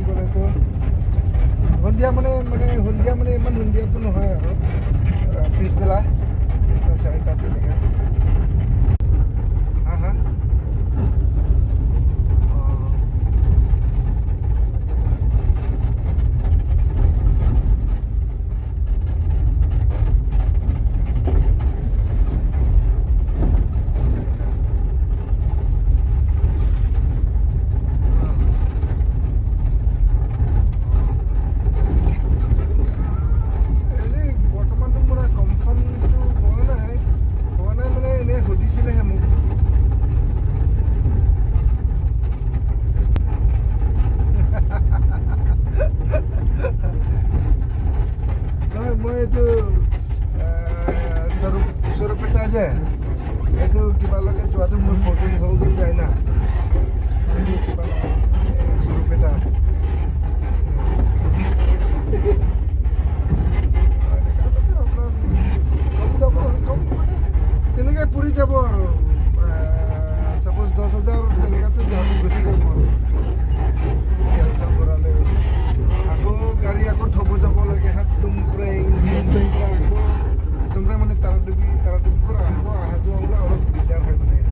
গ'লেতো সন্ধিয়া মানে ইমান সন্ধিয়াটো নহয় আৰু পিছবেলা 4টাত তেনেকৈ হা সুধিছিলেহে মোক নহয় মই এইটো সৰুপেটা যে এইটো কিবালৈকে যোৱাটো মোৰ 14,000 যায় না এইটো কিবা সৰুপেটা তেনেকৈ পৰি যাব আৰু ছাপ'জ 10,000 তেনেকুৱাতো গুচি যাব আৰু তেল চেল ভৰালে আকৌ গাড়ী আকৌ থ'ব যাব লাগে হাত তুমপ্ৰাই আকৌ তুমপ্ৰাই মানে তাৰাডুবিৰ পৰা আহিব